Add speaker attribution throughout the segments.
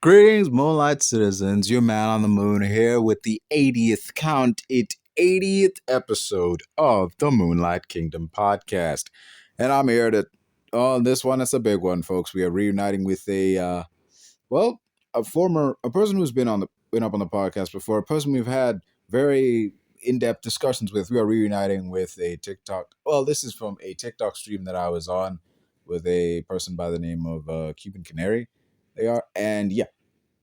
Speaker 1: Greetings, Moonlight citizens. Your man on the moon here with the 80th episode of the Moonlight Kingdom Podcast. And I'm here to, on this one, it's a big one, folks. We are reuniting with well, a person who's been up on the podcast before, a person we've had very in-depth discussions with. We are reuniting with a TikTok. Well, this is from a TikTok stream that I was on with a person by the name of Cuban Canary. They are, and yeah,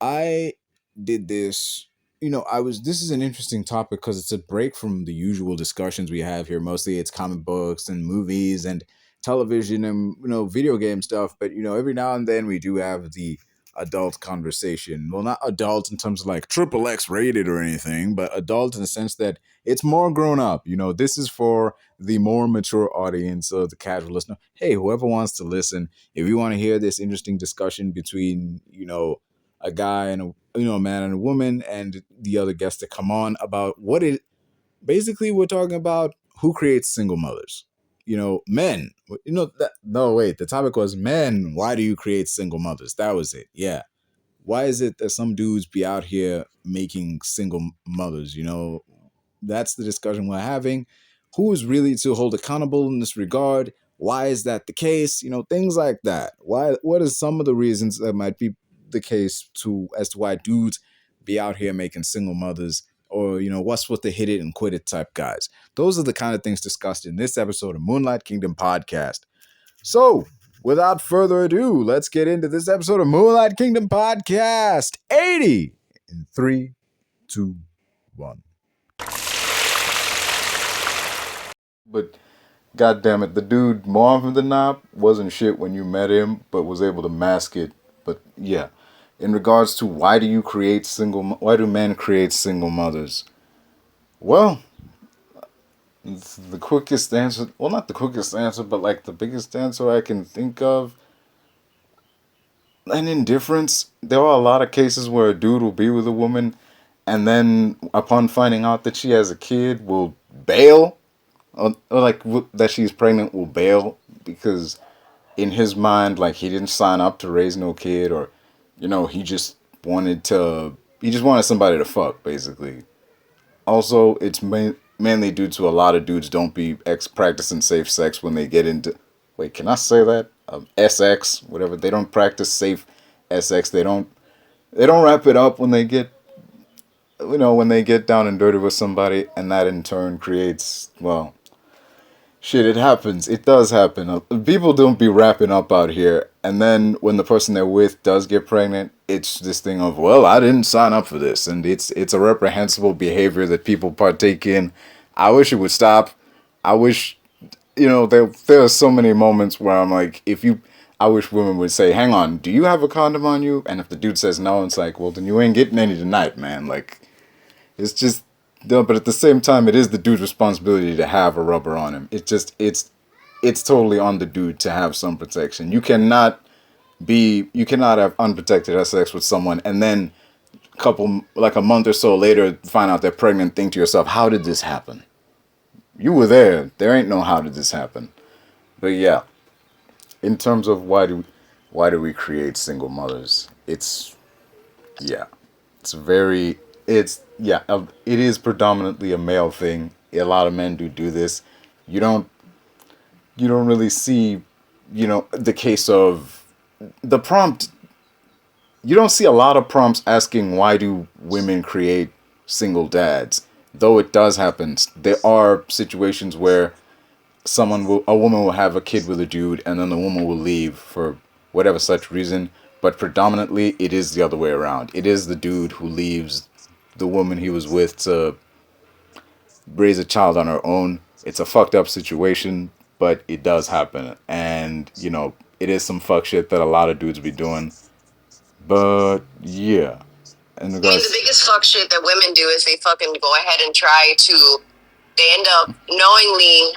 Speaker 1: I did this. This is an interesting topic because it's a break from the usual discussions we have here. Mostly it's comic books and movies and television and, video game stuff. But, every now and then we do have the adult conversation. Well, not adult in terms of like triple X rated or anything, but adult in the sense that it's more grown up. This is for the more mature audience of the casual listener. Hey, whoever wants to listen, if you want to hear this interesting discussion between, a guy and a man and a woman and the other guests to come on about basically we're talking about who creates single mothers. Men. No, wait, the topic was men. Why do you create single mothers? That was it. Yeah. Why is it that some dudes be out here making single mothers? That's the discussion we're having. Who is really to hold accountable in this regard? Why is that the case? Things like that. What are some of the reasons that might be the case as to why dudes be out here making single mothers, or what's with the hit it and quit it type guys? Those are the kind of things discussed in this episode of Moonlight Kingdom Podcast. So without further ado, let's get into this episode of Moonlight Kingdom Podcast 80 in 3, 2, 1. But god damn it, the dude more often than not wasn't shit when you met him, but was able to mask it. But yeah, in regards to why do men create single mothers? Well, it's the quickest answer, well, not the quickest answer, but like the biggest answer I can think of, an indifference. There are a lot of cases where a dude will be with a woman and then upon finding out that she has a kid will bail, or like that she's pregnant will bail because in his mind, like, he didn't sign up to raise no kid, or he just wanted somebody to fuck, basically. Also, it's mainly due to a lot of dudes don't be practicing safe sex when they get into, wait, can I say that? SX, whatever. They don't practice safe SX. They don't wrap it up when they get, when they get down and dirty with somebody, and that in turn creates, well, shit, it happens. It does happen. People don't be wrapping up out here. And then when the person they're with does get pregnant, it's this thing of, well, I didn't sign up for this. And it's a reprehensible behavior that people partake in. I wish it would stop. I wish, there are so many moments where I'm like, I wish women would say, hang on, do you have a condom on you? And if the dude says no, it's like, well, then you ain't getting any tonight, man. Like, it's just, no, but at the same time, it is the dude's responsibility to have a rubber on him. It's totally on the dude to have some protection. You cannot have unprotected sex with someone and then a month or so later, find out they're pregnant, think to yourself, how did this happen? You were there. There ain't no how did this happen. But yeah, in terms of why do we create single mothers? Yeah, it is predominantly a male thing. A lot of men do this. You don't really see, the case of the prompt. You don't see a lot of prompts asking why do women create single dads, though it does happen. There are situations where a woman will have a kid with a dude, and then the woman will leave for whatever such reason. But predominantly, it is the other way around. It is the dude who leaves the woman he was with to raise a child on her own. It's a fucked up situation, but it does happen. And, it is some fuck shit that a lot of dudes be doing. But, yeah.
Speaker 2: The biggest fuck shit that women do is they fucking go ahead and they end up knowingly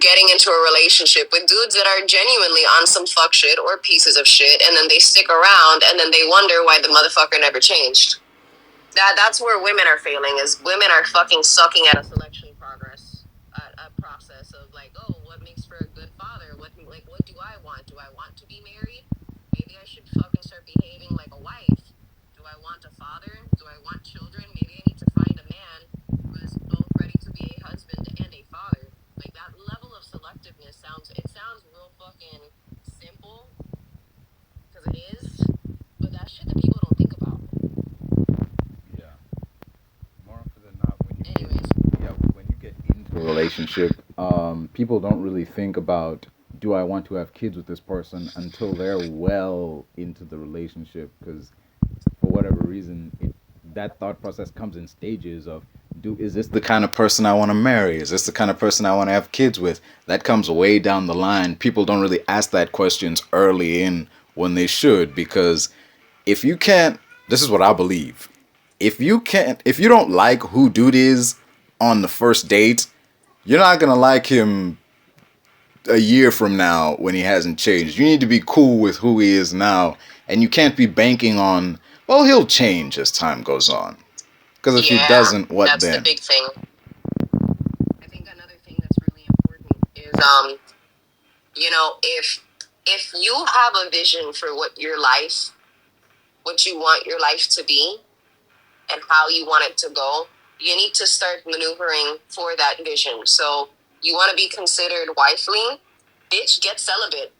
Speaker 2: getting into a relationship with dudes that are genuinely on some fuck shit or pieces of shit, and then they stick around, and then they wonder why the motherfucker never changed. That's where women are failing, is women are fucking sucking at a selection process of like, oh, what makes for a good father? What do I want? Do I want to be married? Maybe I should fucking start behaving like a wife. want a father? Do I want children? Maybe I need to find a man who is both ready to be a husband and a father. Like that level of selectiveness sounds real fucking simple because it is, but that shit that people don't think about.
Speaker 1: Yeah. More often than not,
Speaker 2: Anyways,
Speaker 1: when you get into a relationship, people don't really think about, do I want to have kids with this person until they're well into the relationship, because for whatever reason, that thought process comes in stages of, is this the kind of person I want to marry? Is this the kind of person I want to have kids with? That comes way down the line. People don't really ask that questions early in when they should, because if you can't, this is what I believe. If you don't like who dude is on the first date, you're not gonna like him a year from now when he hasn't changed. You need to be cool with who he is now, and you can't be banking on, well, he'll change as time goes on. Because if he
Speaker 2: yeah,
Speaker 1: doesn't, what
Speaker 2: that's the
Speaker 1: then?
Speaker 2: big thing. I think another thing that's really important is if you have a vision for what you want your life to be and how you want it to go, you need to start maneuvering for that vision. So you want to be considered wifely, bitch, get celibate.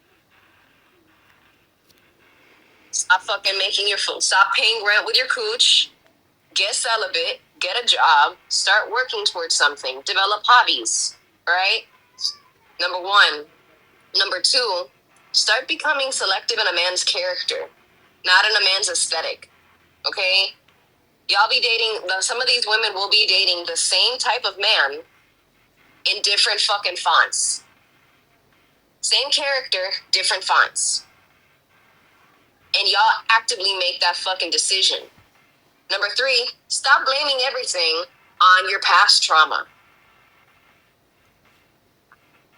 Speaker 2: Stop fucking making your food. Stop paying rent with your cooch. Get celibate. Get a job. Start working towards something. Develop hobbies. Right? Number one. Number two, start becoming selective in a man's character, not in a man's aesthetic. Okay? Y'all be dating, some of these women will be dating the same type of man in different fucking fonts. Same character, different fonts. And y'all actively make that fucking decision. Number three, stop blaming everything on your past trauma.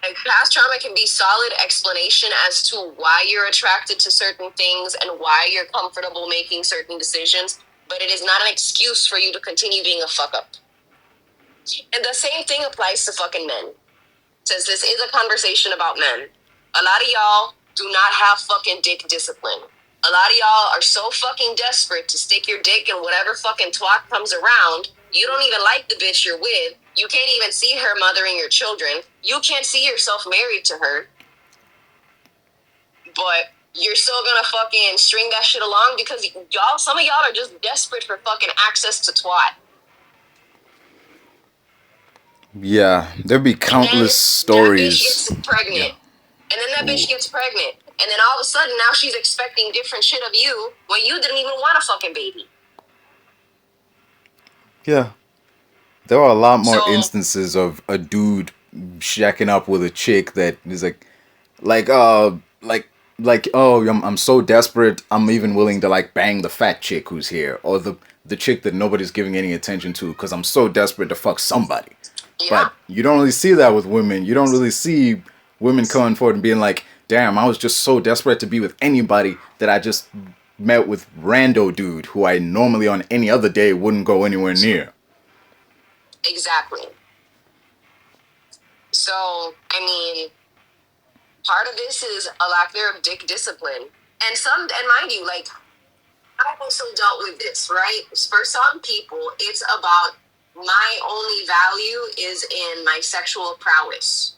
Speaker 2: Like, past trauma can be solid explanation as to why you're attracted to certain things and why you're comfortable making certain decisions, but it is not an excuse for you to continue being a fuck up. And the same thing applies to fucking men. Since this is a conversation about men, a lot of y'all do not have fucking dick discipline. A lot of y'all are so fucking desperate to stick your dick in whatever fucking twat comes around. You don't even like the bitch you're with. You can't even see her mothering your children. You can't see yourself married to her. But you're still gonna fucking string that shit along because some of y'all are just desperate for fucking access to twat.
Speaker 1: Yeah, there'd be countless stories.
Speaker 2: That bitch gets pregnant. Yeah. And then that bitch gets pregnant. And then all of a sudden, now she's expecting different shit of you when you didn't even want a fucking baby.
Speaker 1: Yeah. There are a lot more instances of a dude shacking up with a chick that is oh, I'm so desperate, I'm even willing to like bang the fat chick who's here, or the chick that nobody's giving any attention to because I'm so desperate to fuck somebody. Yeah. But you don't really see that with women. You don't really see women coming forward and being like, damn, I was just so desperate to be with anybody that I just met with rando dude who I normally on any other day wouldn't go anywhere near.
Speaker 2: Exactly. So, I mean, part of this is a lack there of dick discipline. And mind you, like, I've also dealt with this, right? For some people, it's about my only value is in my sexual prowess,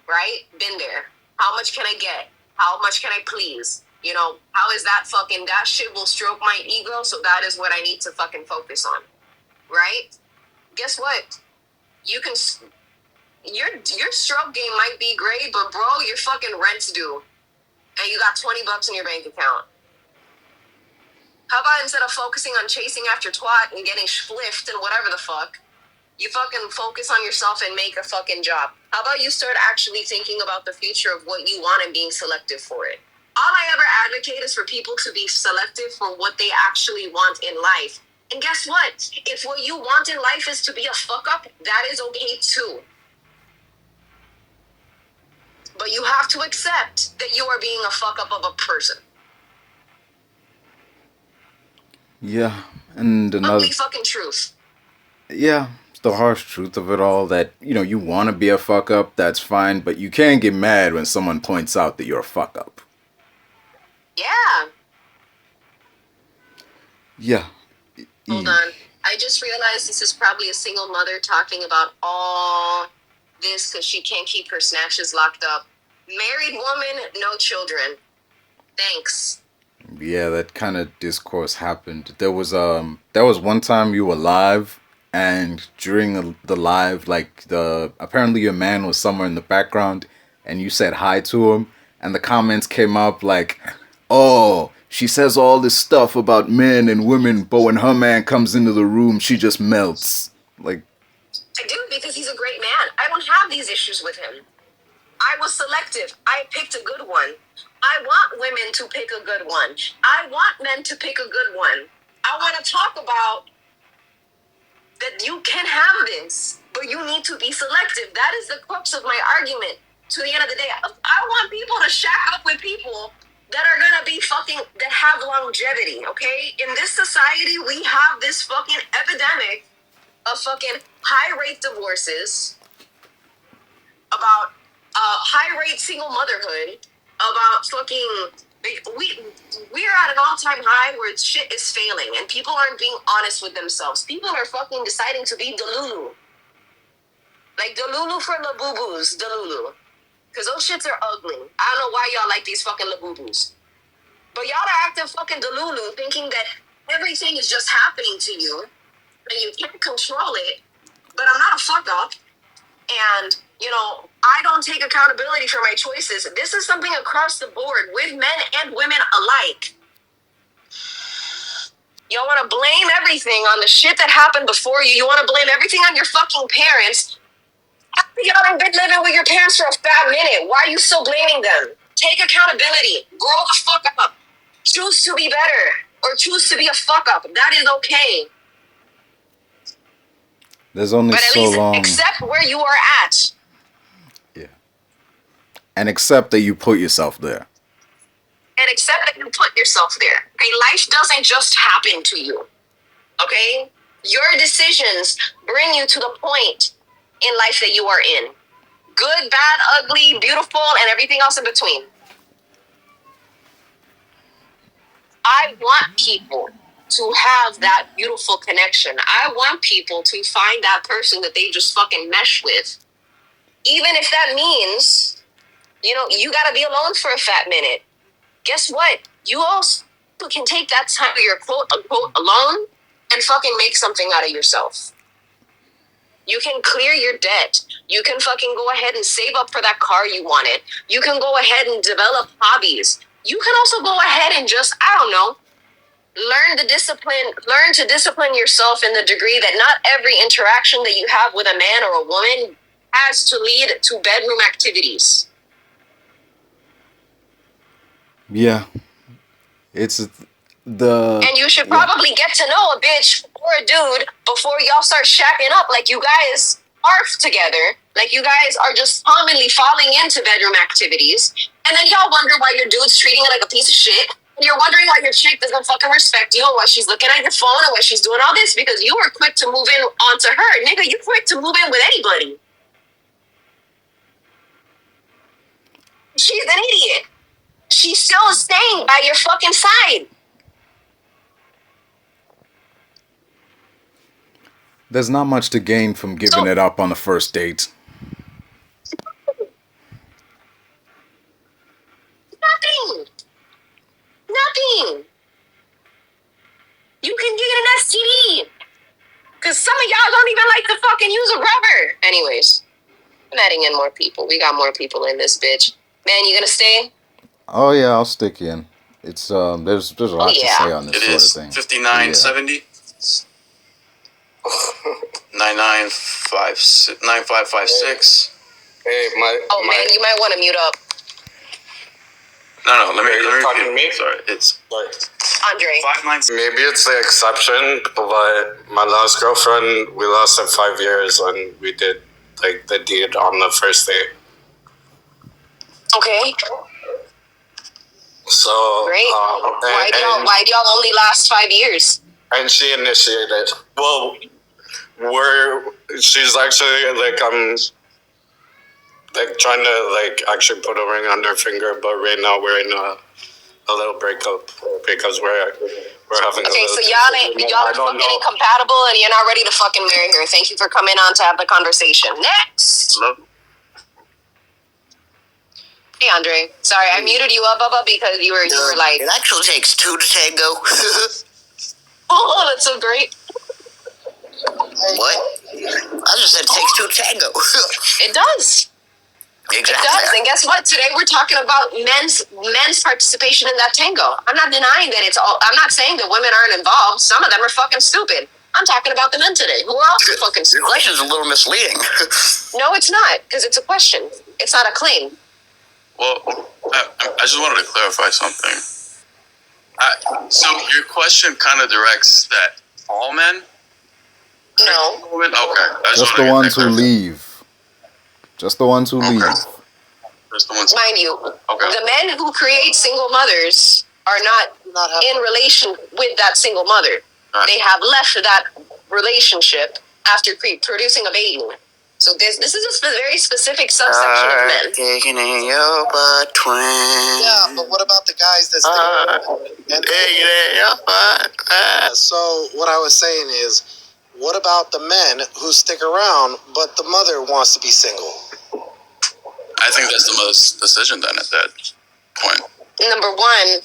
Speaker 2: right? Been there. How much can I get? How much can I please? You know, how is that that shit will stroke my ego, so that is what I need to fucking focus on, right? Guess what? You can, your stroke game might be great, but bro, your fucking rent's due, and you got $20 in your bank account. How about instead of focusing on chasing after twat and getting spliffed and whatever the fuck, you fucking focus on yourself and make a fucking job? How about you start actually thinking about the future of what you want and being selective for it? All I ever advocate is for people to be selective for what they actually want in life. And guess what? If what you want in life is to be a fuck up, that is okay too. But you have to accept that you are being a fuck up of a person.
Speaker 1: Yeah, and another
Speaker 2: ugly fucking truth.
Speaker 1: Yeah, it's the harsh truth of it all that, you want to be a fuck up, that's fine, but you can't get mad when someone points out that you're a fuck up.
Speaker 2: Yeah.
Speaker 1: Yeah.
Speaker 2: Hold on. I just realized this is probably a single mother talking about all this because she can't keep her snatches locked up. Married woman, no children. Thanks.
Speaker 1: Yeah, that kind of discourse happened. There was one time you were live, and during the live, like the apparently your man was somewhere in the background, and you said hi to him, and the comments came up like, "Oh, she says all this stuff about men and women, but when her man comes into the room, she just melts." Like,
Speaker 2: I do because he's a great man. I don't have these issues with him. I was selective. I picked a good one. I want women to pick a good one. I want men to pick a good one. I want to talk about that you can have this, but you need to be selective. That is the crux of my argument. To the end of the day, I want people to shack up with people that are gonna be fucking, that have longevity, okay? In this society, we have this fucking epidemic of fucking high rate divorces, about high rate single motherhood, about fucking, we're at an all-time high where shit is failing and people aren't being honest with themselves. People are fucking deciding to be Delulu. Like Delulu for Labubu's, Delulu. Because those shits are ugly. I don't know why y'all like these fucking Labubus. But y'all are acting fucking Delulu, thinking that everything is just happening to you and you can't control it. But I'm not a fuck up. And, I don't take accountability for my choices. This is something across the board with men and women alike. Y'all want to blame everything on the shit that happened before you. You want to blame everything on your fucking parents. Y'all ain't been living with your parents for a fat minute. Why are you still blaming them? Take accountability. Grow the fuck up. Choose to be better. Or choose to be a fuck up. That is okay.
Speaker 1: there's only
Speaker 2: But at
Speaker 1: so
Speaker 2: least
Speaker 1: long.
Speaker 2: accept where you are at.
Speaker 1: Yeah, and accept that you put yourself there.
Speaker 2: And accept that you put yourself there. Okay, life doesn't just happen to you. Okay? Your decisions bring you to the point in life that you are in. Good, bad, ugly, beautiful, and everything else in between. I want people to have that beautiful connection. I want people to find that person that they just fucking mesh with. Even if that means, you gotta be alone for a fat minute. Guess what? You also can take that time where you're quote unquote alone and fucking make something out of yourself. You can clear your debt. You can fucking go ahead and save up for that car you wanted. You can go ahead and develop hobbies. You can also go ahead and just, I don't know, learn to discipline yourself in the degree that not every interaction that you have with a man or a woman has to lead to bedroom activities.
Speaker 1: Yeah, it's the
Speaker 2: And you should probably get to know a bitch or a dude before y'all start shacking up like you guys are together. Like you guys are just commonly falling into bedroom activities. And then y'all wonder why your dude's treating it like a piece of shit. And you're wondering why your chick doesn't fucking respect you and why she's looking at your phone and why she's doing all this because you were quick to move in onto her. Nigga, you quick to move in with anybody. She's an idiot. She's still staying by your fucking side.
Speaker 1: there's not much to gain from giving it up on the first date.
Speaker 2: Nothing. You can get an STD. Because some of y'all don't even like to fucking use a rubber. Anyways, I'm adding in more people. We got more people in this bitch. Man, you gonna stay?
Speaker 1: Oh yeah, I'll stick you in. It's there's a lot to say on this
Speaker 3: It
Speaker 1: sort
Speaker 3: is
Speaker 1: of thing.
Speaker 3: 5970 9556.
Speaker 4: Hey,
Speaker 2: Oh man, you might want to mute up.
Speaker 3: No, let me
Speaker 4: talking to
Speaker 3: repeat.
Speaker 4: me?
Speaker 3: Sorry, it's
Speaker 2: Andre.
Speaker 3: 596.
Speaker 4: maybe it's the exception, but my last girlfriend, we lasted 5 years and we did like the deed on the first date.
Speaker 2: Okay.
Speaker 4: So
Speaker 2: Great. Why do y'all only last 5 years?
Speaker 4: And she initiated. Well, she's actually like like trying to like actually put a ring on her finger, but right now we're in a little breakup because We're having
Speaker 2: Okay,
Speaker 4: a
Speaker 2: so
Speaker 4: relative
Speaker 2: y'all are
Speaker 4: I don't
Speaker 2: fucking
Speaker 4: know.
Speaker 2: incompatible and you're not ready to fucking marry her. Thank you for coming on to have the conversation. Next!
Speaker 3: Hello?
Speaker 2: Hey, Andre. Sorry, I muted you up, Bubba, because you were like...
Speaker 5: It actually takes two to tango.
Speaker 2: Oh, that's so great.
Speaker 5: What? I just said it takes two to tango.
Speaker 2: It does.
Speaker 5: Exactly.
Speaker 2: It does. And guess what? Today we're talking about men's participation in that tango. I'm not denying that it's all... I'm not saying that women aren't involved. Some of them are fucking stupid. I'm talking about the men today, who are also fucking
Speaker 5: Your
Speaker 2: stupid.
Speaker 5: question's a little misleading.
Speaker 2: No, it's not, because it's a question. It's not a claim.
Speaker 3: Well, I just wanted to clarify something. So your question kind of directs that all men?
Speaker 2: No.
Speaker 3: Women? Okay.
Speaker 1: Just the ones who leave. Just the ones who leave.
Speaker 3: Just the ones.
Speaker 2: Mind you,
Speaker 3: Okay.
Speaker 2: the men who create single mothers are not in relation with that single mother.
Speaker 3: Right.
Speaker 2: They have left that relationship after producing a baby. So this is a very specific subsection of men.
Speaker 5: Taking in your butt twin.
Speaker 6: Yeah, but what about the guys that So what I was saying is, what about the men who stick around, but the mother wants to be single?
Speaker 3: I think that's the most decision then at that point.
Speaker 2: Number one,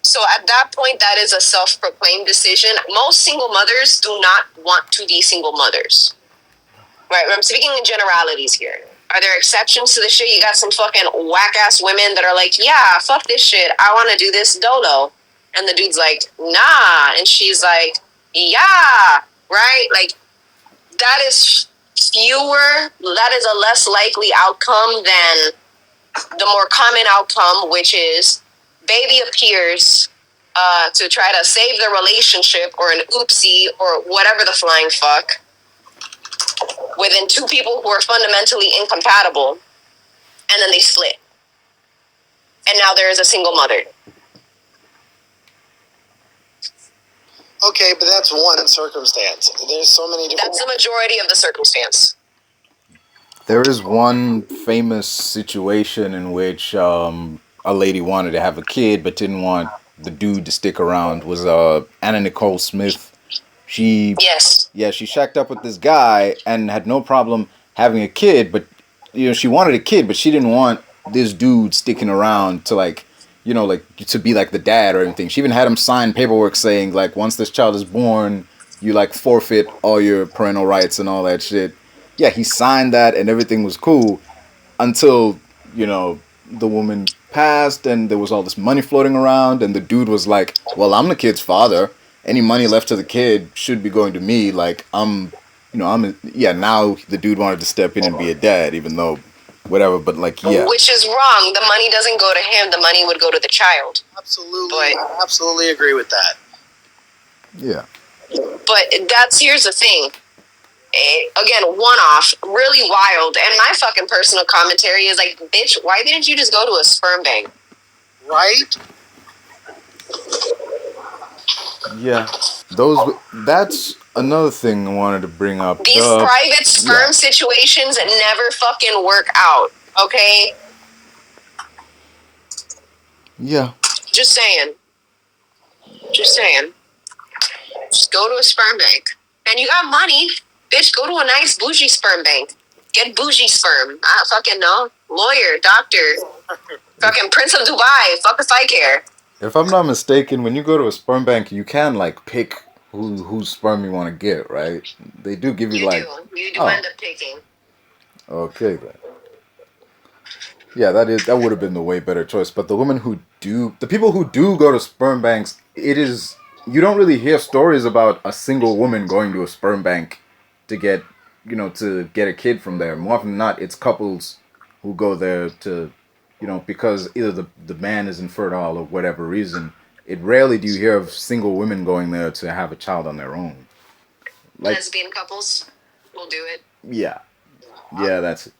Speaker 2: so at that point, that is a self-proclaimed decision. Most single mothers do not want to be single mothers. Right, I'm speaking in generalities here. Are there exceptions to the shit? You got some fucking whack-ass women that are like, yeah, fuck this shit. I want to do this dolo. And the dude's like, nah. And she's like, yeah, right? Like, that is fewer. That is a less likely outcome than the more common outcome, which is baby appears to try to save the relationship or an oopsie or whatever the flying fuck within two people who are fundamentally incompatible, and then they split. And now there is a single mother.
Speaker 6: Okay, but that's one circumstance. There's so many different...
Speaker 2: That's the majority of the circumstance.
Speaker 1: There is one famous situation in which a lady wanted to have a kid but didn't want the dude to stick around. Was Anna Nicole Smith. She shacked up with this guy and had no problem having a kid, but she wanted a kid, but she didn't want this dude sticking around to to be like the dad or anything. She even had him sign paperwork saying like once this child is born, you like forfeit all your parental rights and all that shit. Yeah, he signed that and everything was cool until, the woman passed and there was all this money floating around and the dude was like, well, I'm the kid's father. Any money left to the kid should be going to me. Like, now the dude wanted to step in and be a dad, even though, whatever, but yeah.
Speaker 2: Which is wrong. The money doesn't go to him. The money would go to the child.
Speaker 6: Absolutely. I absolutely agree with that.
Speaker 1: Yeah.
Speaker 2: But here's the thing. Again, one-off, really wild. And my fucking personal commentary is like, bitch, why didn't you just go to a sperm bank?
Speaker 6: Right?
Speaker 1: Yeah, that's another thing I wanted to bring up.
Speaker 2: These private sperm situations never fucking work out, okay?
Speaker 1: Yeah.
Speaker 2: Just saying. Just go to a sperm bank. And you got money, bitch, go to a nice bougie sperm bank. Get bougie sperm. I fucking know. Lawyer, doctor, fucking Prince of Dubai. Fuck if I care.
Speaker 1: If I'm not mistaken, when you go to a sperm bank, you can pick whose sperm you want to get, right? They do give you
Speaker 2: You do end up picking.
Speaker 1: Okay then. Yeah, that would have been the way better choice. But the people who do go to sperm banks, you don't really hear stories about a single woman going to a sperm bank to get a kid from there. More often than not, it's couples who go there to, because either the man is infertile or whatever reason. Rarely do you hear of single women going there to have a child on their own.
Speaker 2: Lesbian couples will do it.
Speaker 1: Yeah. Yeah, that's it.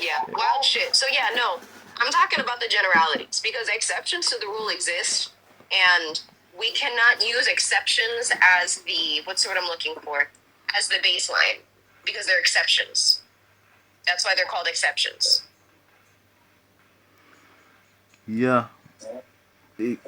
Speaker 2: Yeah, wild shit. So yeah, no, I'm talking about the generalities because exceptions to the rule exist, and we cannot use exceptions as what's the word I'm looking for, as the baseline, because they're exceptions. That's why they're called exceptions.
Speaker 1: Yeah. The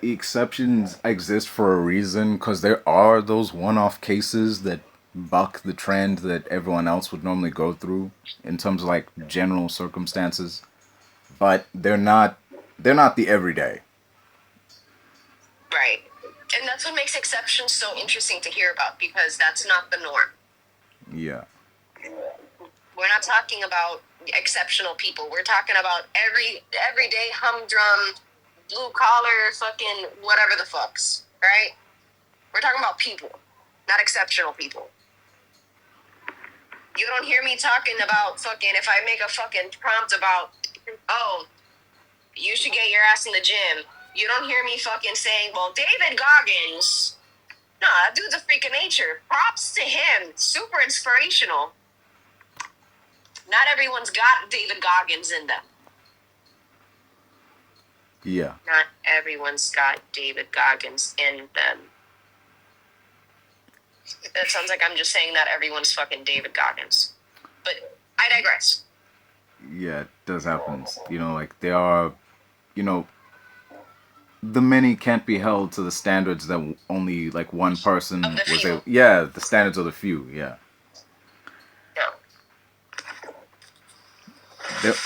Speaker 1: exceptions exist for a reason because there are those one-off cases that buck the trend that everyone else would normally go through in terms of like general circumstances, but they're not the everyday.
Speaker 2: Right. And that's what makes exceptions so interesting to hear about, because that's not the norm.
Speaker 1: Yeah.
Speaker 2: We're not talking about exceptional people. We're talking about everyday humdrum, blue collar, fucking whatever the fucks, right? We're talking about people, not exceptional people. You don't hear me talking about fucking, if I make a fucking prompt about, oh, you should get your ass in the gym. You don't hear me fucking saying, well, David Goggins. No, that dude's a freak of nature. Props to him. Super inspirational. Not everyone's got David Goggins in them.
Speaker 1: Yeah.
Speaker 2: Not everyone's got David Goggins in them. That sounds like I'm just saying that everyone's fucking David Goggins. But I digress.
Speaker 1: Yeah, it does happen. Like they are, the many can't be held to the standards that only like one person
Speaker 2: Of the
Speaker 1: was
Speaker 2: few.
Speaker 1: able. Yeah, the standards of the few. Yeah.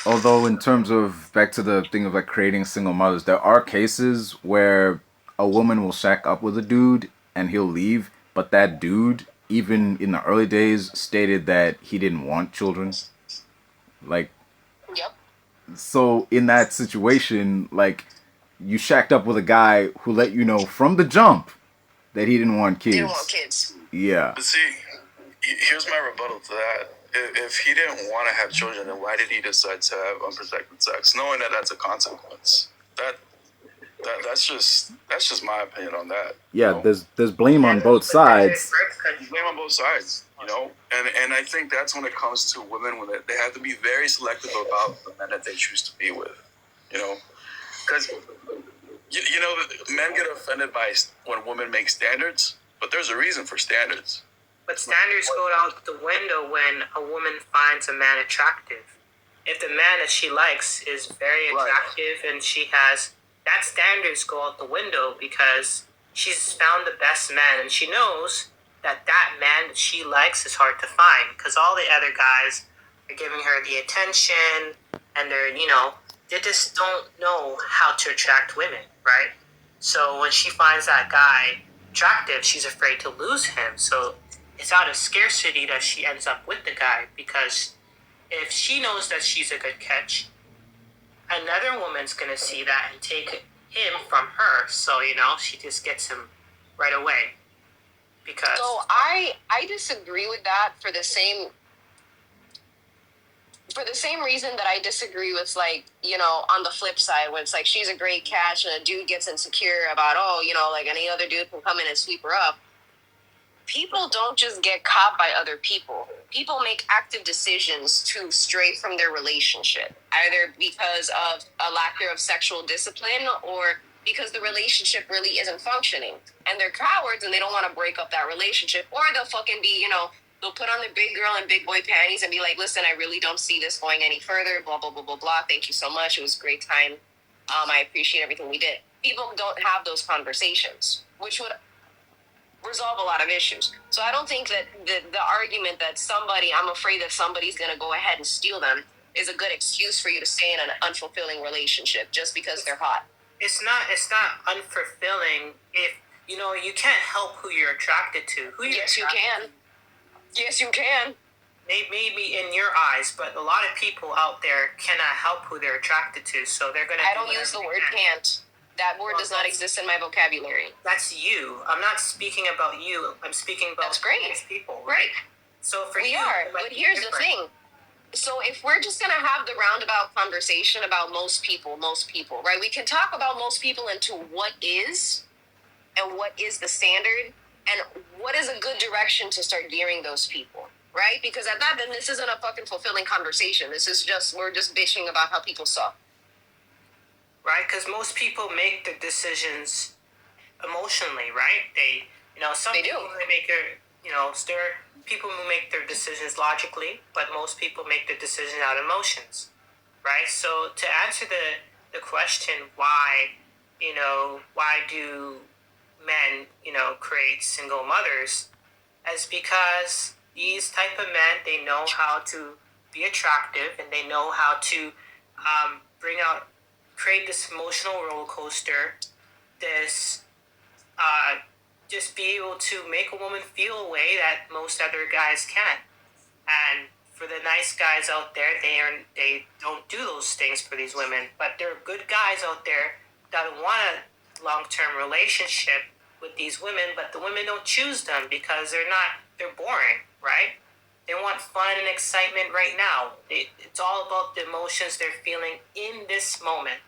Speaker 1: Although in terms of back to the thing of like creating single mothers, there are cases where a woman will shack up with a dude and he'll leave, but that dude, even in the early days, stated that he didn't want children. Like,
Speaker 2: Yep.
Speaker 1: so in that situation, like, you shacked up with a guy who let you know from the jump that he didn't want kids.
Speaker 2: Didn't want kids.
Speaker 1: Yeah.
Speaker 3: But see, here's my rebuttal to that. If he didn't want to have children, then why did he decide to have unprotected sex, knowing that that's a consequence? That's just my opinion on that.
Speaker 1: Yeah, there's blame on both sides.
Speaker 3: Blame on both sides, and I think that's when it comes to women, when they have to be very selective about the men that they choose to be with, because men get offended by when women make standards, but there's a reason for standards.
Speaker 7: But standards go out the window when a woman finds a man attractive. If the man that she likes is very attractive and she has, that standards go out the window because she's found the best man and she knows that man that she likes is hard to find because all the other guys are giving her the attention and they're, they just don't know how to attract women, right? So when she finds that guy attractive, she's afraid to lose him. So it's out of scarcity that she ends up with the guy, because if she knows that she's a good catch, another woman's going to see that and take him from her. So, she just gets him right away. Because
Speaker 2: So I disagree with that for the same reason that I disagree with, like, on the flip side, when it's like she's a great catch and a dude gets insecure about, like any other dude can come in and sweep her up. People don't just get caught by other people. People make active decisions to stray from their relationship, either because of a lack of sexual discipline or because the relationship really isn't functioning. And they're cowards and they don't want to break up that relationship. Or they'll fucking be, they'll put on their big girl and big boy panties and be like, listen, I really don't see this going any further, blah, blah, blah, blah, blah. Thank you so much. It was a great time. I appreciate everything we did. People don't have those conversations, which would resolve a lot of issues. So I don't think that the argument that I'm afraid that somebody's going to go ahead and steal them is a good excuse for you to stay in an unfulfilling relationship just because they're hot.
Speaker 7: It's not unfulfilling if, you can't help who you're attracted to.
Speaker 2: Yes, you can. Yes, you can.
Speaker 7: Maybe in your eyes, but a lot of people out there cannot help who they're attracted to, so they're going to
Speaker 2: I don't use the word can't. That word does not exist in my vocabulary.
Speaker 7: That's you. I'm not speaking about you. I'm speaking about
Speaker 2: That's great.
Speaker 7: These people.
Speaker 2: Right.
Speaker 7: So for
Speaker 2: we
Speaker 7: you,
Speaker 2: are. But here's the thing. So if we're just going to have the roundabout conversation about most people, right? We can talk about most people into what is and what is the standard and what is a good direction to start gearing those people, right? Because at that, then this isn't a fucking fulfilling conversation. This is just, we're just bitching about how people suck.
Speaker 7: Right? Because most people make their decisions emotionally, right? Some
Speaker 2: They
Speaker 7: people
Speaker 2: do.
Speaker 7: they make their, people who make their decisions logically, but most people make their decisions out of emotions, right? So to answer the question why do men, create single mothers, is because these type of men, they know how to be attractive and they know how to create this emotional roller coaster, this just be able to make a woman feel a way that most other guys can't. And for the nice guys out there, they don't do those things for these women. But there are good guys out there that want a long-term relationship with these women, but the women don't choose them because they're boring, right? They want fun and excitement right now. It's all about the emotions they're feeling in this moment.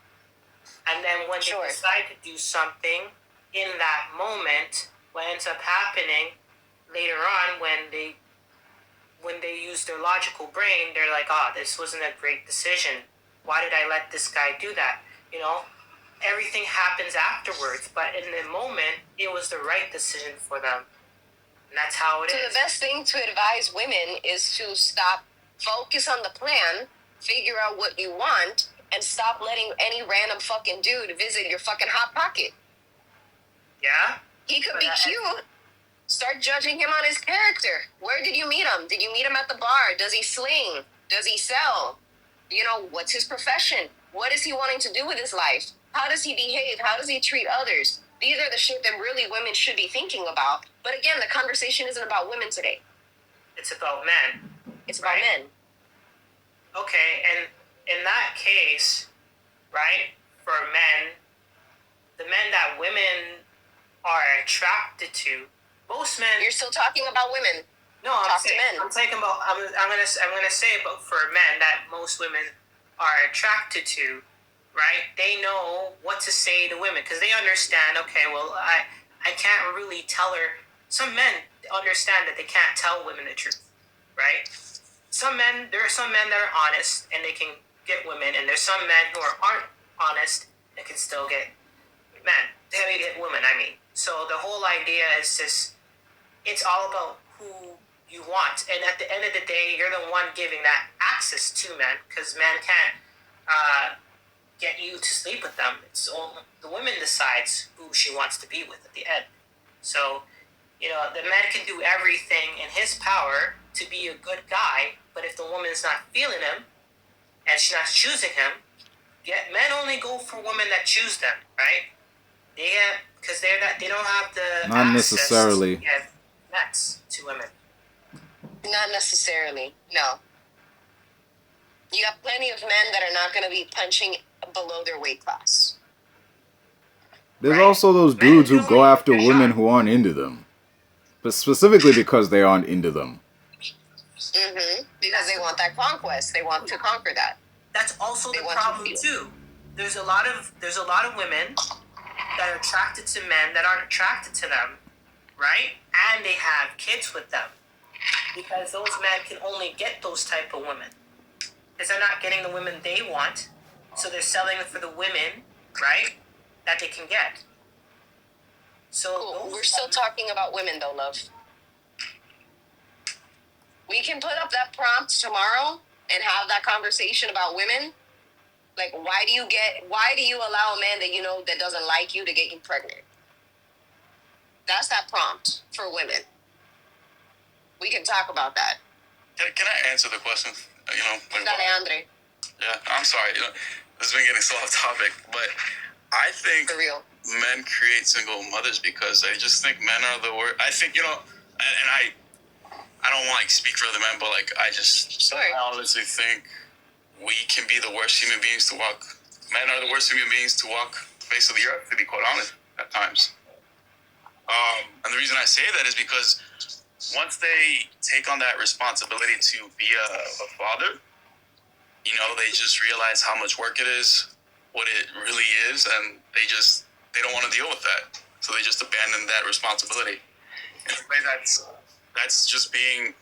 Speaker 7: And then when they decide to do something in that moment, what ends up happening later on when they use their logical brain, they're like, this wasn't a great decision. Why did I let this guy do that? Everything happens afterwards, but in the moment, it was the right decision for them. And that's how it is.
Speaker 2: So the best thing to advise women is to focus on the plan, figure out what you want, and stop letting any random fucking dude visit your fucking hot pocket.
Speaker 7: Yeah?
Speaker 2: He could be cute. Start judging him on his character. Where did you meet him? Did you meet him at the bar? Does he sling? Does he sell? What's his profession? What is he wanting to do with his life? How does he behave? How does he treat others? These are the shit that really women should be thinking about. But again, the conversation isn't about women today.
Speaker 7: It's about men.
Speaker 2: It's about men.
Speaker 7: Okay, and in that case, right, for men, the men that women are attracted to, most men.
Speaker 2: You're still talking about women.
Speaker 7: No, I'm talking about. I'm gonna say about for men that most women are attracted to, right? They know what to say to women because they understand. Okay, well, I can't really tell her. Some men understand that they can't tell women the truth, right? There are some men that are honest and they can get women, and there's some men who aren't honest and can still get men. They get women. I mean, so the whole idea is just. It's all about who you want. And at the end of the day, you're the one giving that access to men because men can't get you to sleep with them. It's all the woman decides who she wants to be with at the end. So, the man can do everything in his power to be a good guy, but if the woman's not feeling him and she's not choosing him, men only go for women that choose them, right? Because they don't have the
Speaker 1: not necessarily.
Speaker 7: To women.
Speaker 2: Not necessarily, no. You got plenty of men that are not going to be punching below their weight class.
Speaker 1: There's also those dudes who go after women who aren't into them. But specifically because they aren't into them.
Speaker 2: Mm-hmm. Because they want that conquest. They want to conquer that.
Speaker 7: That's also the problem too. There's a lot of women that are attracted to men that aren't attracted to them. Right? And they have kids with them. Because those men can only get those type of women. Because they're not getting the women they want. So they're selling it for the women, right? That they can get. So
Speaker 2: cool. We're still talking about women though, love. We can put up that prompt tomorrow and have that conversation about women. Like, why do you allow a man that doesn't like you to get you pregnant? That's that prompt for women. We can talk about that.
Speaker 3: Can I answer the question?
Speaker 2: Andre.
Speaker 3: Yeah, I'm sorry. This has been getting so off topic, but I think
Speaker 2: for real,
Speaker 3: men create single mothers because they just think men are the worst. I think and I don't want to speak for the men, but I honestly think we can be the worst human beings to walk. Men are the worst human beings to walk the face of the earth, to be quite honest, at times. And the reason I say that is because once they take on that responsibility to be a father, they just realize how much work it is, what it really is, and they don't want to deal with that. So they just abandon that responsibility. In a way, that's just being,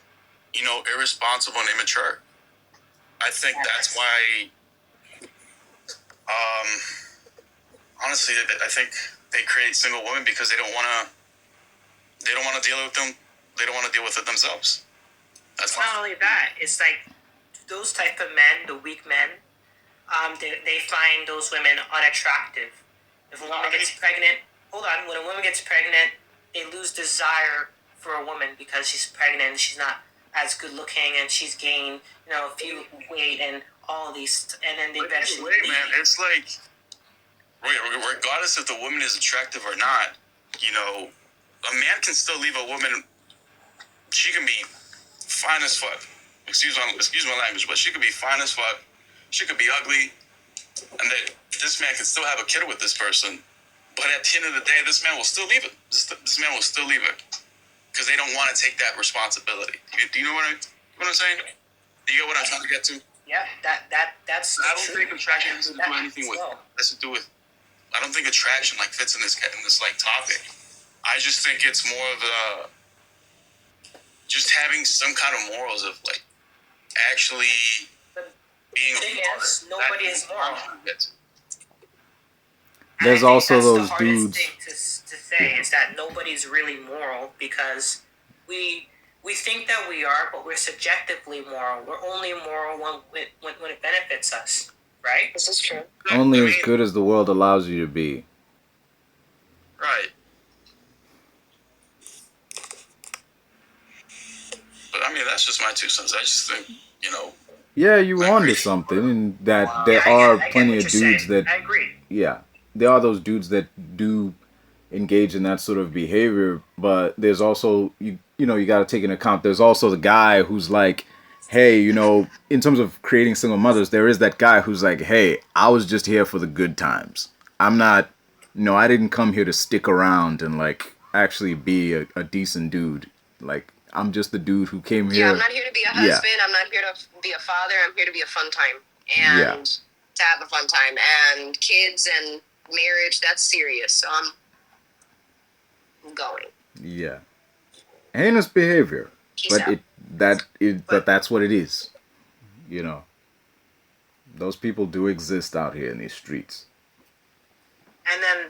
Speaker 3: irresponsible and immature. I think that's why, honestly, I think they create single women because they don't want to deal with them. They don't want to deal with it themselves.
Speaker 7: It's not only that. It's like those type of men, the weak men, they find those women unattractive. If a woman gets pregnant, when a woman gets pregnant, they lose desire for a woman because she's pregnant and she's not as good looking and she's gained, a few weight and all these, and then they eventually.
Speaker 3: Wait, man, it's like, regardless if the woman is attractive or not, a man can still leave a woman. She can be fine as fuck. Excuse my language, but she could be fine as fuck. She could be ugly, and this man can still have a kid with this person. But at the end of the day, this man will still leave it. This man will still leave it because they don't want to take that responsibility. Do you know what I'm saying? Do you get what I'm trying to get to?
Speaker 7: Yeah, that's.
Speaker 3: I don't think attraction has to do anything with. Has to do with. I don't think attraction fits in this topic. I just think it's more of just having some kind of morals of actually being.
Speaker 7: The thing is, nobody is moral.
Speaker 1: There's also those
Speaker 7: the
Speaker 1: dudes.
Speaker 7: Thing to say is that nobody's really moral because we think that we are, but we're subjectively moral. We're only moral when it benefits us, right?
Speaker 2: This is true.
Speaker 1: Only as good as the world allows you to be.
Speaker 3: Right. But that's just my 2 cents. I just think,
Speaker 1: Yeah, you onto something, and that there are plenty of dudes that.
Speaker 7: I agree.
Speaker 1: Yeah, there are those dudes that do engage in that sort of behavior, but there's also you got to take into account. There's also the guy who's like, hey, in terms of creating single mothers, there is that guy who's like, hey, I was just here for the good times. I'm not. No, I didn't come here to stick around and actually be a decent dude. I'm just the dude who came here.
Speaker 2: Yeah, I'm not here to be a husband. I'm not here to be a father. I'm here to be a fun time and to have a fun time. And kids and marriage, that's serious. So I'm going.
Speaker 1: Yeah, heinous behavior,
Speaker 2: Peace out.
Speaker 1: But that's what it is. Those people do exist out here in these streets.
Speaker 7: And then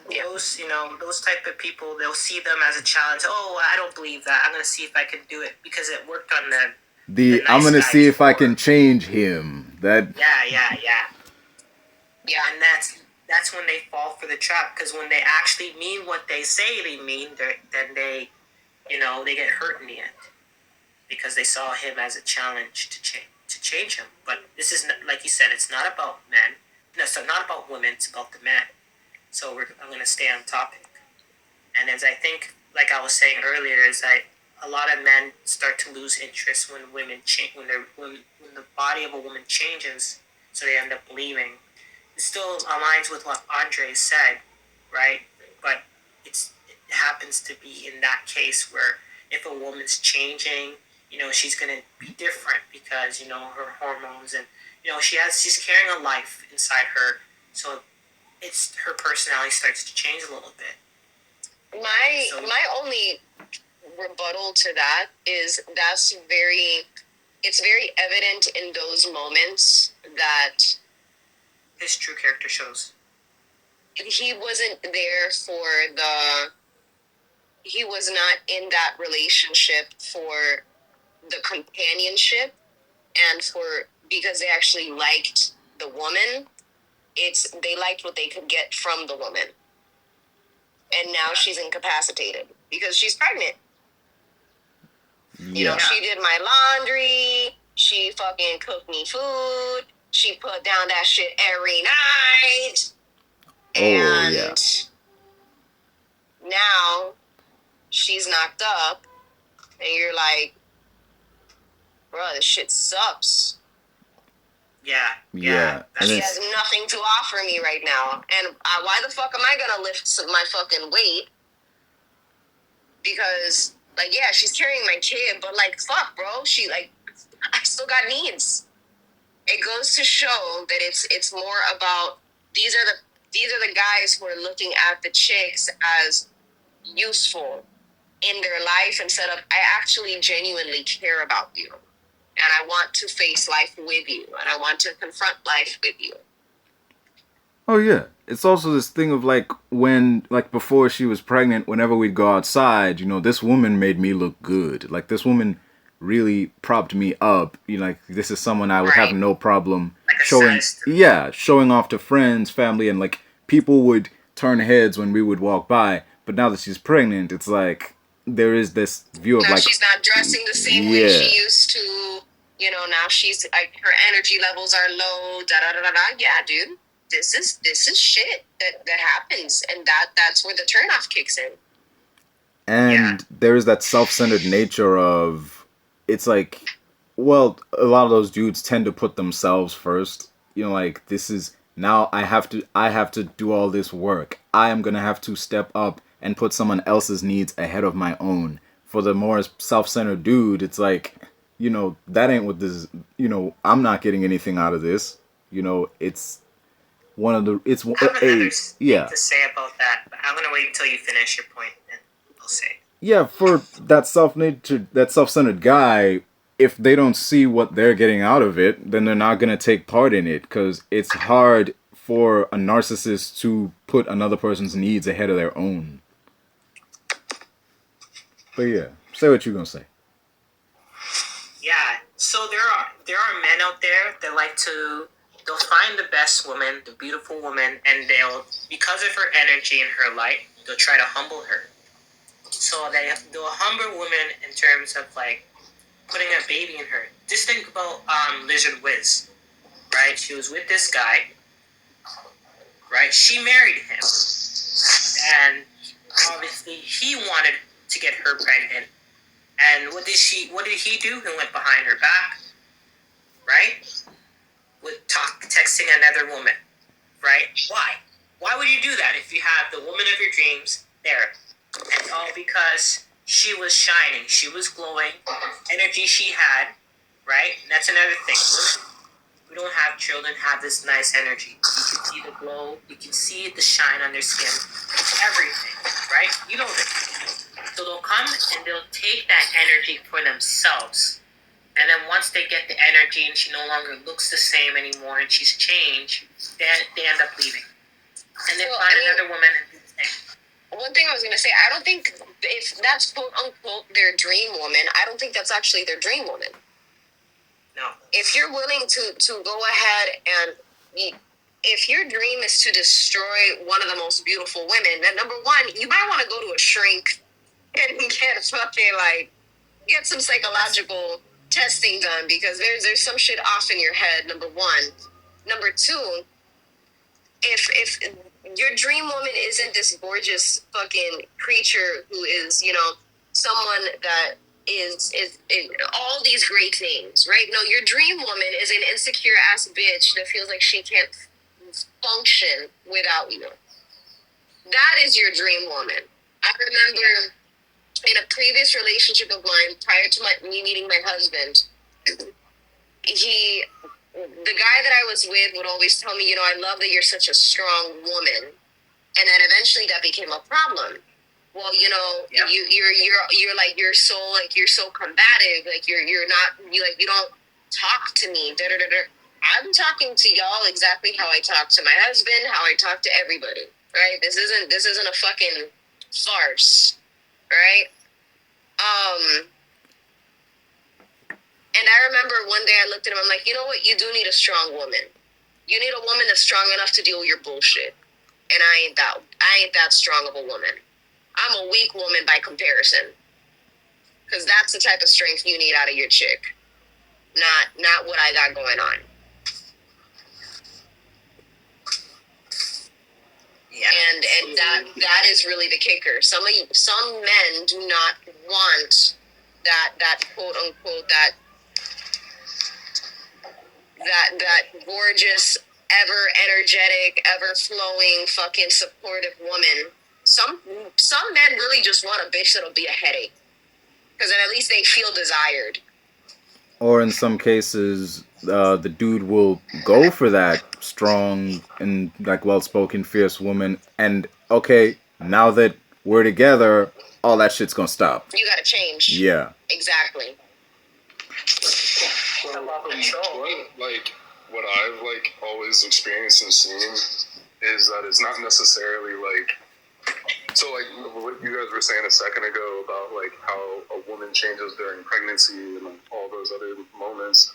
Speaker 7: those type of people, they'll see them as a challenge. Oh, I don't believe that. I'm going to see if I can do it because it worked on them.
Speaker 1: I'm going to see if I can change him.
Speaker 7: Yeah. And that's when they fall for the trap because when they actually mean what they say they mean, then they get hurt in the end because they saw him as a challenge to change him. But this is like you said, it's not about men. No, so not about women. It's about the man. So I'm going to stay on topic. And as I think, like I was saying earlier, is that a lot of men start to lose interest when women change, when the body of a woman changes, so they end up leaving. It still aligns with what Andre said, right? But it happens to be in that case where if a woman's changing, she's going to be different because, her hormones and, she's carrying a life inside her. So her personality starts to change a little bit.
Speaker 2: My only rebuttal to that is it's very evident in those moments that
Speaker 7: his true character shows.
Speaker 2: He wasn't there he was not in that relationship for the companionship and because they actually liked the woman. They liked what they could get from the woman. And now she's incapacitated because she's pregnant.
Speaker 1: Yeah.
Speaker 2: She did my laundry. She fucking cooked me food. She put down that shit every night. And now she's knocked up. And you're like, bro, this shit sucks.
Speaker 7: Yeah.
Speaker 2: She has nothing to offer me right now. And why the fuck am I going to lift my fucking weight? Because, she's carrying my kid, but, fuck, bro. I still got needs. It goes to show that it's more about, these are the guys who are looking at the chicks as useful in their life instead of, I actually genuinely care about you. And I want to face life with you. And I want to confront life with you.
Speaker 1: Oh, yeah. It's also this thing of, before she was pregnant, whenever we'd go outside, this woman made me look good. This woman really propped me up. This is someone I would have no problem.
Speaker 7: Like
Speaker 1: showing off to friends, family, and like people would turn heads when we would walk by. But now that she's pregnant, it's like there is this view of
Speaker 2: now
Speaker 1: like
Speaker 2: she's not dressing the same way she used to. You know, now she's like her energy levels are low. Da da da da da. Yeah, dude, this is shit that happens, and that's where the turnoff kicks in.
Speaker 1: And there is that self-centered nature of it's like, well, a lot of those dudes tend to put themselves first. You know, like this is now I have to do all this work. I am gonna have to step up and put someone else's needs ahead of my own. For the more self-centered dude, it's like, you know, that ain't what this. You know, I'm not getting anything out of this. You know, it's one of the. It's
Speaker 7: I have another thing to say about that, but I'm gonna wait until you finish your point, and I'll say.
Speaker 1: Yeah, for that self-centered guy, if they don't see what they're getting out of it, then they're not gonna take part in it because it's hard for a narcissist to put another person's needs ahead of their own. But yeah, say what you're gonna say.
Speaker 7: Yeah, so there are men out there that they'll find the best woman, the beautiful woman, and because of her energy and her light, they'll try to humble her. So they'll humble women in terms of like putting a baby in her. Just think about Lizard Wiz, right? She was with this guy, right? She married him, and obviously he wanted to get her pregnant. And what did he do? He went behind her back, right? Texting another woman, right? Why? Why would you do that if you have the woman of your dreams there? And all because she was shining, she was glowing, energy she had, right? And that's another thing. Women who don't have children have this nice energy. You can see the glow, you can see the shine on their skin, everything, right? You know this. So they'll come and they'll take that energy for themselves. And then once they get the energy and she no longer looks the same anymore and she's changed, they end up leaving. And they find another woman and do the same.
Speaker 2: One thing I was going to say, I don't think if that's quote unquote their dream woman, I don't think that's actually their dream woman.
Speaker 7: No.
Speaker 2: If you're willing to go ahead and if your dream is to destroy one of the most beautiful women, then number one, you might want to go to a shrink and get some psychological testing done because there's some shit off in your head, number one. Number two, if your dream woman isn't this gorgeous fucking creature who is, you know, someone that is all these great things, right? No, your dream woman is an insecure ass bitch that feels like she can't function without you. That is your dream woman. I remember in a previous relationship of mine, prior to me meeting my husband, the guy that I was with would always tell me, you know, I love that you're such a strong woman, and then eventually that became a problem. Well, you know, you're so combative, like you don't talk to me. Da, da, da, da. I'm talking to y'all exactly how I talk to my husband, how I talk to everybody, right? This isn't a fucking farce, right? And I remember one day I looked at him, I'm like, you know what? You do need a strong woman. You need a woman that's strong enough to deal with your bullshit. And I ain't that strong of a woman. I'm a weak woman by comparison. Because that's the type of strength you need out of your chick. Not what I got going on. Yeah. And that is really the kicker. Some men do not want that quote unquote that gorgeous, ever energetic, ever flowing, fucking supportive woman. Some men really just want a bitch that'll be a headache, because then at least they feel desired.
Speaker 1: Or in some cases, the dude will go for that strong and like well-spoken, fierce woman, and okay, now that we're together, all that shit's gonna stop.
Speaker 2: You gotta change.
Speaker 1: Yeah.
Speaker 2: Exactly.
Speaker 3: What I've always experienced and seen is that it's not necessarily so what you guys were saying a second ago about how a woman changes during pregnancy and all those other moments.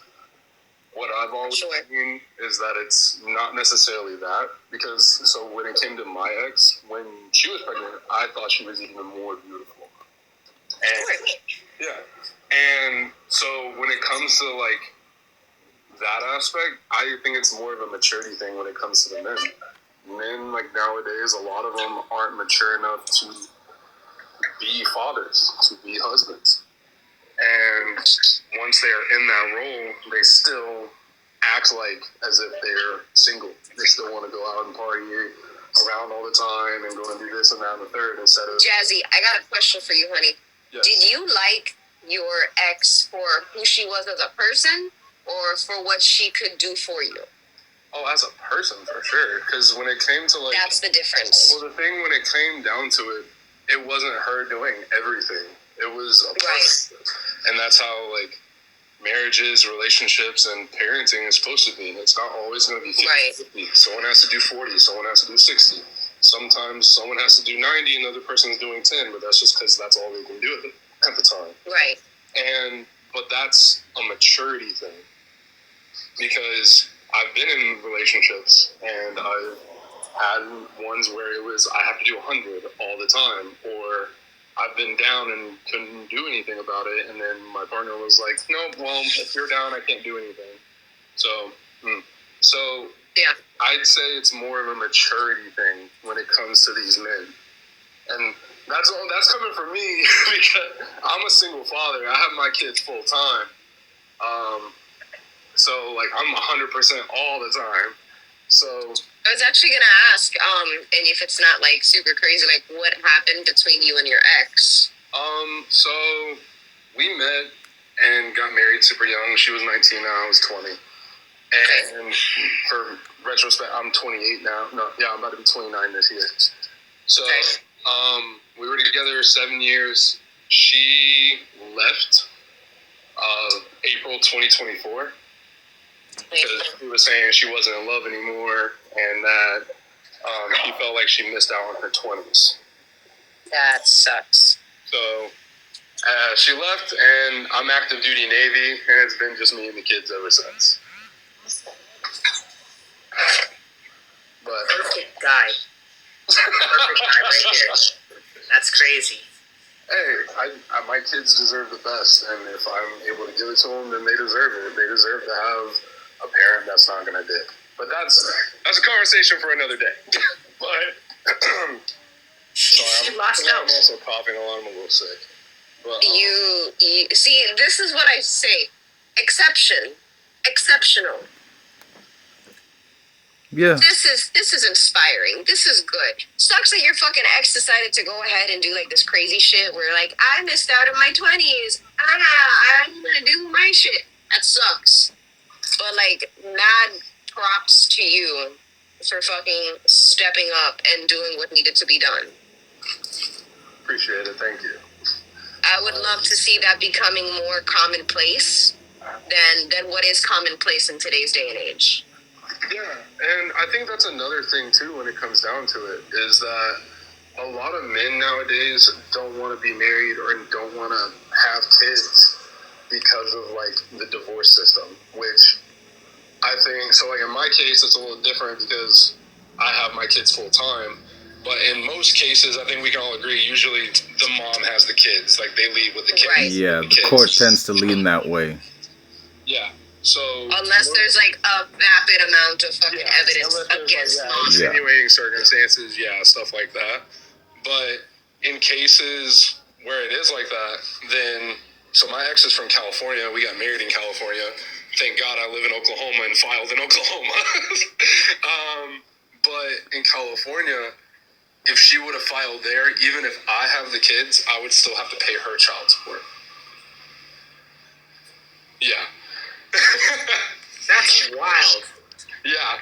Speaker 3: what I've always seen is that it's not necessarily that, because so when it came to my ex, when she was pregnant, I thought she was even more beautiful. And and so when it comes to like that aspect, I think it's more of a maturity thing when it comes to the men. Men, like nowadays, a lot of them aren't mature enough to be fathers, to be husbands. And once they are in that role, they still act like as if they're single. They still want to go out and party around all the time and go and do this and that and the third instead of...
Speaker 2: Jazzy, I got a question for you, honey.
Speaker 3: Yes.
Speaker 2: Did you like your ex for who she was as a person or for what she could do for you?
Speaker 3: Oh, as a person, for sure. Because when it came to like...
Speaker 2: That's the difference.
Speaker 3: Well, the thing when it came down to it, it wasn't her doing everything. It was a person. Right. And that's how like marriages, relationships, and parenting is supposed to be. It's not always going to be 50-50. Right. Someone has to do 40. Someone has to do 60. Sometimes someone has to do 90 and the other person's doing 10, but that's just because that's all they can do at the time.
Speaker 2: Right.
Speaker 3: But that's a maturity thing. Because I've been in relationships and I've had ones where it was I have to do 100 all the time, or I've been down and couldn't do anything about it, and then my partner was like, no, well, if you're down, I can't do anything. So yeah, I'd say it's more of a maturity thing when it comes to these men. And that's coming from me because I'm a single father. I have my kids full time. So like I'm 100% all the time. So
Speaker 2: I was actually gonna ask, and if it's not like super crazy, like what happened between you and your ex?
Speaker 3: So we met and got married super young. She was 19 now, I was 20. And for retrospect, I'm 28 now. No, yeah, I'm about to be 29 this year. So we were together 7 years. She left April 2024. Because she was saying she wasn't in love anymore and that she felt like she missed out on her 20s.
Speaker 2: That sucks.
Speaker 3: So she left and I'm active duty Navy and it's been just me and the kids ever since. But
Speaker 7: perfect guy. Perfect guy right here. That's crazy.
Speaker 3: Hey, my kids deserve the best, and if I'm able to give it to them, then they deserve it. They deserve to have a parent that's not gonna dick. But that's a conversation for another day. But sorry, I'm also coughing a lot. I'm a little sick. But,
Speaker 2: you see, this is what I say: exceptional.
Speaker 1: Yeah.
Speaker 2: This is inspiring. This is good. Sucks that your fucking ex decided to go ahead and do like this crazy shit where like I missed out in my 20s. I'm gonna do my shit. That sucks. But like mad props to you for fucking stepping up and doing what needed to be done.
Speaker 3: Appreciate it. Thank you.
Speaker 2: I would love to see that becoming more commonplace than what is commonplace in today's day and age.
Speaker 3: Yeah, and I think that's another thing too when it comes down to it, is that a lot of men nowadays don't want to be married or don't want to have kids because of like the divorce system, which I think, so like in my case it's a little different because I have my kids full time, but in most cases I think we can all agree usually the mom has the kids, like they lead with the kids.
Speaker 2: Right.
Speaker 1: Yeah, the court tends to lean that way.
Speaker 3: Yeah. So
Speaker 2: unless there's like a vapid amount of fucking evidence against mom.
Speaker 3: Insinuating circumstances, stuff like that. But in cases where it is like that, then so my ex is from California. We got married in California. Thank God I live in Oklahoma and filed in Oklahoma. But in California, if she would have filed there, even if I have the kids, I would still have to pay her child support. Yeah.
Speaker 7: That's wild.
Speaker 3: Yeah,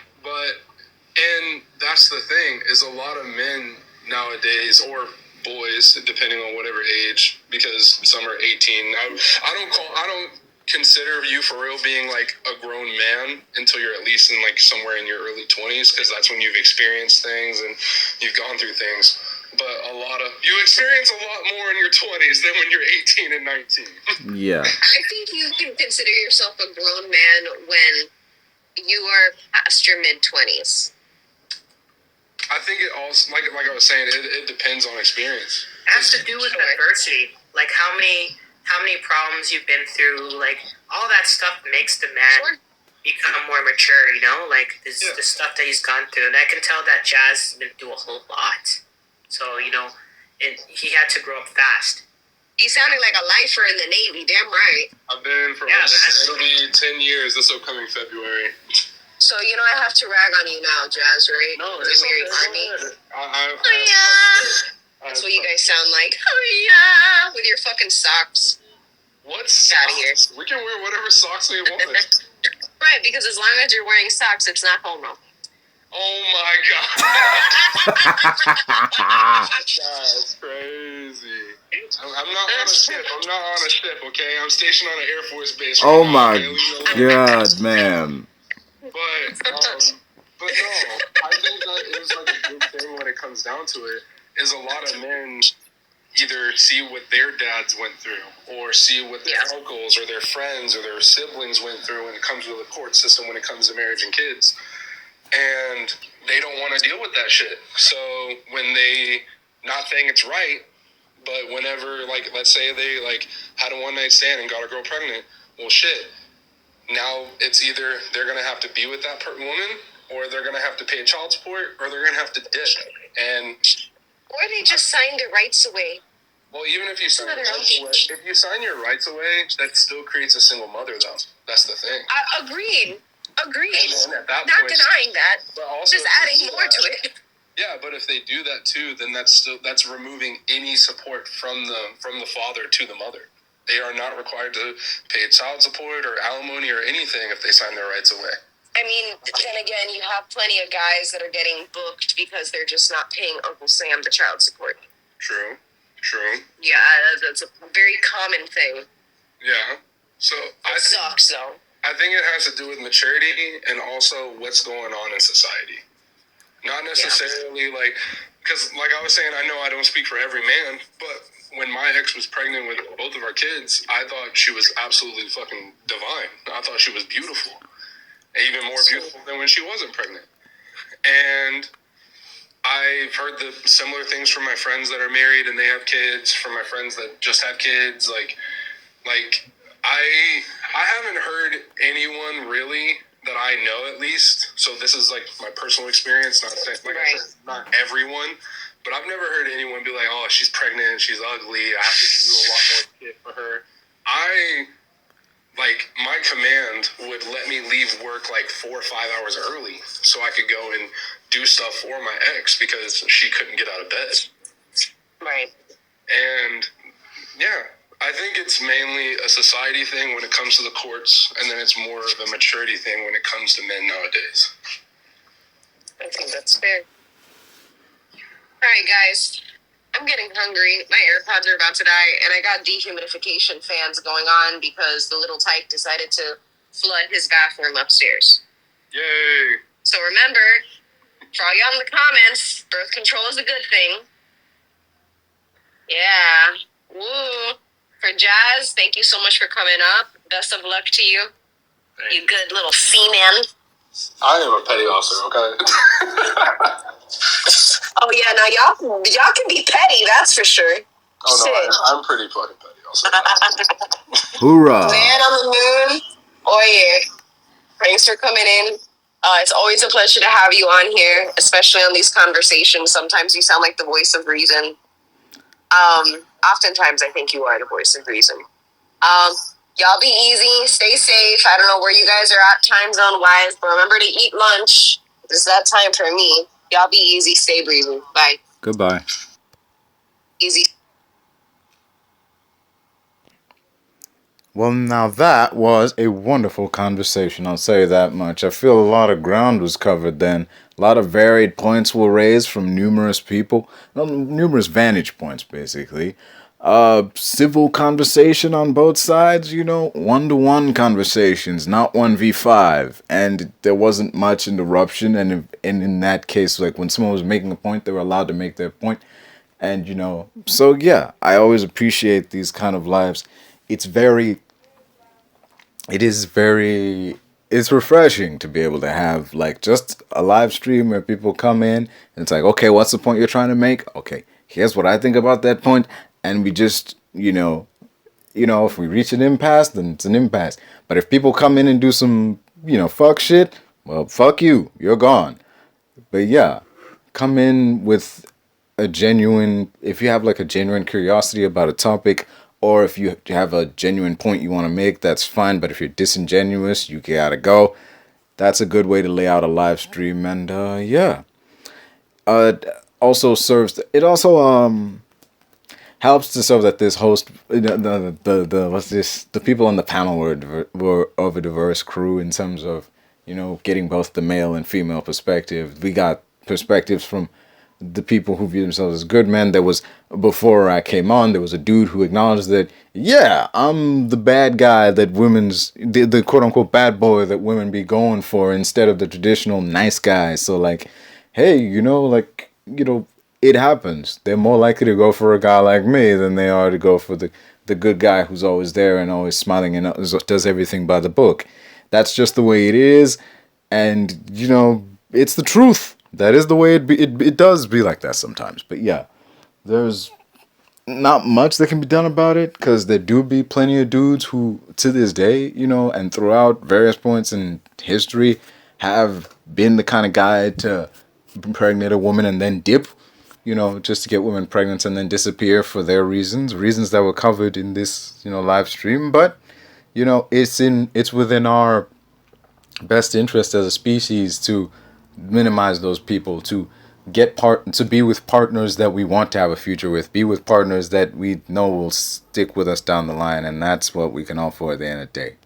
Speaker 3: and that's the thing, is a lot of men nowadays, or boys, depending on whatever age, because some are 18. I don't consider you for real being like a grown man until you're at least in like somewhere in your early 20s, because that's when you've experienced things and you've gone through things. But you experience a lot more in your 20s than when you're 18 and 19.
Speaker 1: Yeah.
Speaker 2: I think you can consider yourself a grown man when you are past your mid-20s.
Speaker 3: I think it also, like I was saying, it depends on experience.
Speaker 7: It has to do with adversity. Like how many problems you've been through. Like all that stuff makes the man become more mature. You know, like the stuff that he's gone through. And I can tell that Jazz has been through a whole lot. So he had to grow up fast.
Speaker 2: He sounded like a lifer in the Navy. Damn right.
Speaker 3: I've been for it'll be 10 years this upcoming February.
Speaker 2: So, I have to rag on you now, Jazz, right?
Speaker 3: No,
Speaker 2: it's
Speaker 3: okay.
Speaker 2: Army.
Speaker 3: Yeah.
Speaker 2: That's what you guys sound like. Oh, yeah. With your fucking socks.
Speaker 3: What
Speaker 2: socks? Out of here.
Speaker 3: We can wear whatever socks we want.
Speaker 2: Right, because as long as you're wearing socks, it's not homo.
Speaker 3: Oh, my God. That's crazy. I'm not on a ship. Okay? I'm stationed on an Air Force base.
Speaker 1: Oh, my God, man.
Speaker 3: But no, I think that is like a big thing when it comes down to it, is a lot of men either see what their dads went through or see what their uncles or their friends or their siblings went through when it comes to the court system, when it comes to marriage and kids. And they don't want to deal with that shit. So when they, not saying it's right, but whenever, like, let's say they, like, had a one-night stand and got a girl pregnant, well, shit. Now it's either they're going to have to be with that woman, or they're going to have to pay child support, or they're going to have to dip.
Speaker 2: Or they just signed their rights away.
Speaker 3: Well, even if you sign your rights away, that still creates a single mother, though. That's the thing.
Speaker 2: Agreed.
Speaker 3: And then at that
Speaker 2: Not
Speaker 3: point,
Speaker 2: denying that.
Speaker 3: But also
Speaker 2: just adding more to it.
Speaker 3: Yeah, but if they do that too, then that's removing any support from the father to the mother. They are not required to pay child support or alimony or anything if they sign their rights away.
Speaker 2: I mean, then again, you have plenty of guys that are getting booked because they're just not paying Uncle Sam the child support.
Speaker 3: True.
Speaker 2: Yeah, that's a very common thing.
Speaker 3: Yeah. So
Speaker 2: it sucks, though.
Speaker 3: I think it has to do with maturity and also what's going on in society. Not necessarily because like I was saying, I know I don't speak for every man, but when my ex was pregnant with both of our kids, I thought she was absolutely fucking divine. I thought she was beautiful. Even more beautiful than when she wasn't pregnant. And I've heard the similar things from my friends that are married and they have kids, from my friends that just have kids. Like I haven't heard anyone really that I know, at least. So this is like my personal experience, not saying not everyone. But I've never heard anyone be like, oh, she's pregnant, she's ugly, I have to do a lot more shit for her. My command would let me leave work 4 or 5 hours early so I could go and do stuff for my ex because she couldn't get out of bed.
Speaker 2: Right.
Speaker 3: And, yeah, I think it's mainly a society thing when it comes to the courts, and then it's more of a maturity thing when it comes to men nowadays.
Speaker 2: I think that's fair. All right, guys. I'm getting hungry. My AirPods are about to die, and I got dehumidification fans going on because the little tyke decided to flood his bathroom upstairs.
Speaker 3: Yay!
Speaker 2: So remember, for all y'all in the comments, birth control is a good thing. Yeah. Woo. For Jazz, thank you so much for coming up. Best of luck to you. You good little seaman.
Speaker 3: I am a petty officer, okay?
Speaker 2: Oh yeah, now y'all can be petty, that's for sure.
Speaker 3: Oh no, I'm pretty fucking petty also.
Speaker 1: Hoorah!
Speaker 2: Man on the moon. Oh yeah. Thanks for coming in. It's always a pleasure to have you on here, especially on these conversations. Sometimes you sound like the voice of reason. Oftentimes I think you are the voice of reason. Y'all be easy, stay safe. I don't know where you guys are at time zone wise, but remember to eat lunch. It's that time for me. Y'all be easy, stay breezy. Bye.
Speaker 1: Goodbye.
Speaker 2: Easy.
Speaker 1: Well, now that was a wonderful conversation, I'll say that much. I feel a lot of ground was covered then. A lot of varied points were raised from numerous people. Numerous vantage points, basically. Civil conversation on both sides, one-to-one conversations, not 1v5. And there wasn't much interruption, and in that case, when someone was making a point, they were allowed to make their point. And so yeah, I always appreciate these kind of lives. It's very it is very it's refreshing to be able to have like just a live stream where people come in and it's like, okay, what's the point you're trying to make? Okay, here's what I think about that point, and we just if we reach an impasse, then it's an impasse. But if people come in and do some fuck shit, well, fuck you, you're gone. But yeah, come in with if you have like a genuine curiosity about a topic, or if you have a genuine point you want to make, that's fine. But if you're disingenuous, you gotta go. That's a good way to lay out a live stream. And yeah, it also serves. It also helps to serve that this host, the what's this? The people on the panel were of a diverse crew in terms of getting both the male and female perspective. We got perspectives from the people who view themselves as good men. There was, before I came on, there was a dude who acknowledged that, yeah, I'm the bad guy that the quote unquote bad boy that women be going for instead of the traditional nice guy. So like, hey, it happens. They're more likely to go for a guy like me than they are to go for the good guy who's always there and always smiling and does everything by the book. That's just the way it is. And, it's the truth. That is the way it does be like that sometimes. But yeah, there's not much that can be done about it, because there do be plenty of dudes who, to this day, and throughout various points in history, have been the kind of guy to impregnate a woman and then dip, just to get women pregnant and then disappear for their reasons that were covered in this, live stream. But, it's within our best interest as a species to minimize those people, to be with partners that we want to have a future with, be with partners that we know will stick with us down the line, and that's what we can all for at the end of the day.